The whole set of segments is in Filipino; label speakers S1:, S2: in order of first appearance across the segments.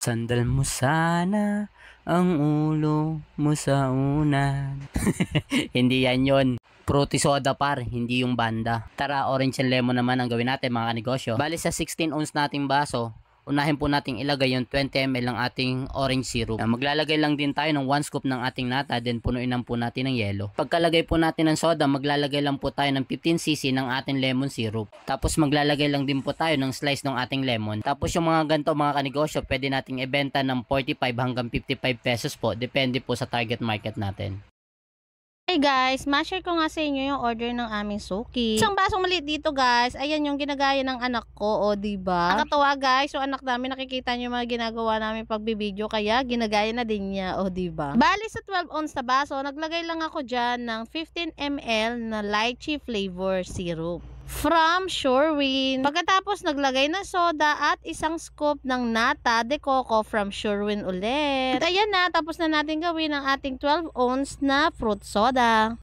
S1: Sandal mo sana ang ulo mo sa unan. Hindi yan yon. Fruity soda par, hindi yung banda. Tara, orange and lemon naman ang gawin natin mga kanegosyo. Bali sa 16 ounce nating baso, unahin po nating ilagay yung 20 ml ng ating orange syrup. Maglalagay lang din tayo ng 1 scoop ng ating nata, then punuin lang po natin ng yelo. Pagkalagay po natin ng soda, maglalagay lang po tayo ng 15cc ng ating lemon syrup. Tapos maglalagay lang din po tayo ng slice ng ating lemon. Tapos yung mga ganito mga kanegosyo, pwede nating ibenta ng 45 hanggang 55 pesos po. Depende po sa target market natin.
S2: Hey guys, ma-share ko nga sa inyo yung order ng aming suki. Isang basong maliit dito guys, ayan yung ginagaya ng anak ko, o diba? Nakakatawa guys, yung anak namin nakikita niyo mga ginagawa namin pagbibideo, kaya ginagaya na din niya, o diba? Bali sa 12 ounce na baso, naglagay lang ako dyan ng 15 ml na lychee flavor syrup from Shorewin. Pagkatapos naglagay ng soda at isang scoop ng nata de coco from Shorewin ulit. At ayan na, tapos na natin gawin ang ating 12 ounce na fruit soda.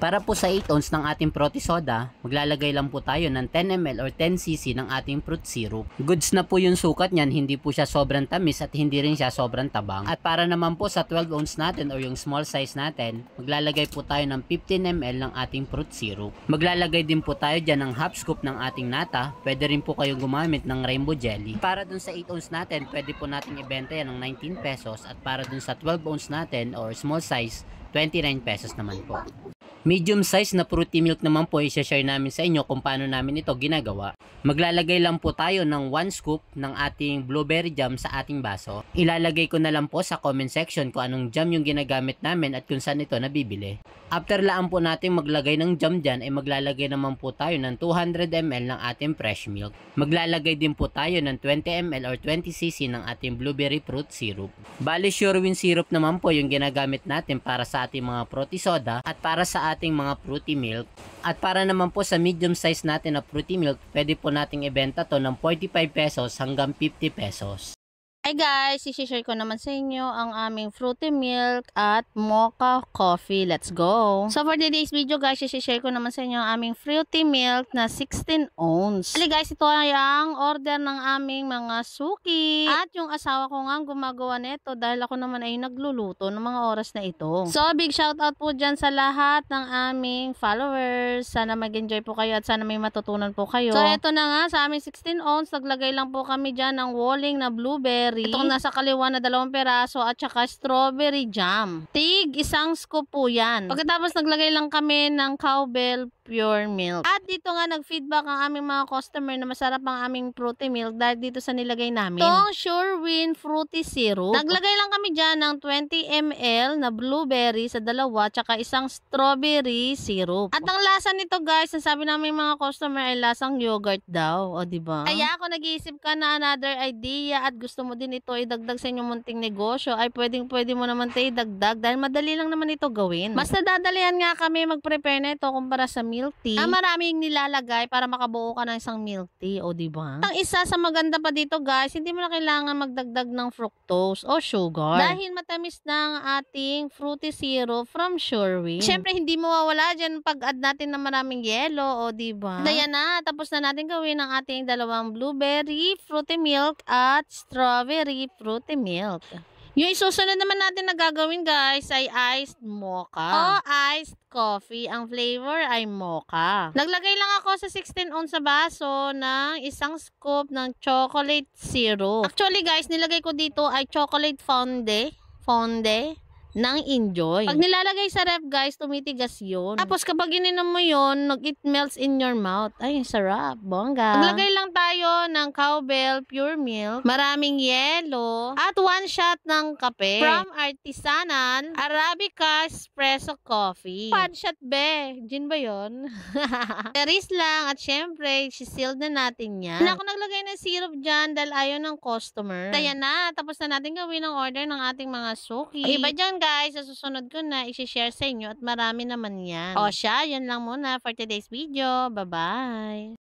S1: Para po sa 8 ounce ng ating fruity soda, maglalagay lang po tayo ng 10 ml or 10cc ng ating fruit syrup. Goods na po yung sukat niyan, hindi po siya sobrang tamis at hindi rin siya sobrang tabang. At para naman po sa 12 ounce natin or yung small size natin, maglalagay po tayo ng 15 ml ng ating fruit syrup. Maglalagay din po tayo dyan ng half scoop ng ating nata, pwede rin po kayong gumamit ng rainbow jelly. Para dun sa 8 ounce natin, pwede po natin ibenta yan ng 19 pesos at para dun sa 12 ounce natin or small size, 29 pesos naman po. Medium size na fruity milk naman po i-share namin sa inyo kung paano namin ito ginagawa. Maglalagay lang po tayo ng 1 scoop ng ating blueberry jam sa ating baso. Ilalagay ko na lang po sa comment section kung anong jam yung ginagamit namin at kung saan ito nabibili. After laan po natin maglagay ng jam dyan ay maglalagay naman po tayo ng 200 ml ng ating fresh milk. Maglalagay din po tayo ng 20 ml or 20cc ng ating blueberry fruit syrup. Bali Shorewin syrup naman po yung ginagamit natin para sa ating mga fruity soda at para sa ating mga fruity milk. At para naman po sa medium size natin na fruity milk, pwede po nating ibenta to ng 45 pesos hanggang 50 pesos.
S2: Hi guys, i-share ko naman sa inyo ang aming fruity milk at mocha coffee. Let's go! So for today's video guys, i-share ko naman sa inyo ang aming fruity milk na 16 ounce. Ali guys, ito ay ang order ng aming mga suki. At yung asawa ko nga gumagawa nito dahil ako naman ay nagluluto ng mga oras na ito. So big shout out po dyan sa lahat ng aming followers. Sana mag-enjoy po kayo at sana may matutunan po kayo. So ito na nga, sa aming 16 ounce, naglagay lang po kami dyan ng walling na blueberry. Itong nasa kaliwa na 2 peraso at saka strawberry jam. Tig, isang scoop po yan. Pagkatapos naglagay lang kami ng cowbell pure milk. At dito nga nag-feedback ang aming mga customer na masarap ang aming fruity milk dahil dito sa nilagay namin. Itong Shorewin fruity syrup. Naglagay lang kami dyan ng 20 ml na blueberry sa dalawa tsaka isang strawberry syrup. At ang lasa nito guys, sabi namin mga customer ay lasang yogurt daw. O diba? Kaya ako nag-iisip ka na another idea at gusto mo din ito idagdag sa inyong munting negosyo ay pwede mo naman ito idagdag dahil madali lang naman ito gawin. Mas nadadalian nga kami mag-prepare na ito kumpara sa milk tea. Maraming nilalagay para makabuo ka ng isang milk tea, o diba? Ang isa sa maganda pa dito guys, hindi mo na kailangan magdagdag ng fructose o sugar. Dahil matamis na ang ating fruity syrup from Shorewin. Siyempre, hindi mawawala dyan pag-add natin ng maraming yelo, o diba? Ayan na, tapos na natin gawin ang ating dalawang blueberry fruity milk at strawberry fruity milk. Yung isusunod naman natin na gagawin guys ay iced mocha o iced coffee. Ang flavor ay mocha. Naglagay lang ako sa 16 ounce sa baso ng isang scoop ng chocolate syrup. Actually guys, nilagay ko dito ay chocolate fondant ng Enjoy. Pag nilalagay sa ref guys, tumitigas yun. Tapos kapag ininom mo yun, it melts in your mouth. Ay, sarap. Bongga. Maglagay lang tayo ng cowbell pure milk, maraming yelo, at 1 shot ng kape from Artisanal Arabica Espresso Coffee. 1 shot be. Gin ba yun? Teris lang. At syempre, sisealed na natin yan. Hindi ako naglagay ng syrup dyan dahil ayaw ng customer. Kaya na, tapos na natin gawin ang order ng ating mga suki. Iba dyan guys, sa susunod ko na i-share sa inyo at marami naman yan. O siya, yan lang muna for today's video. Bye-bye!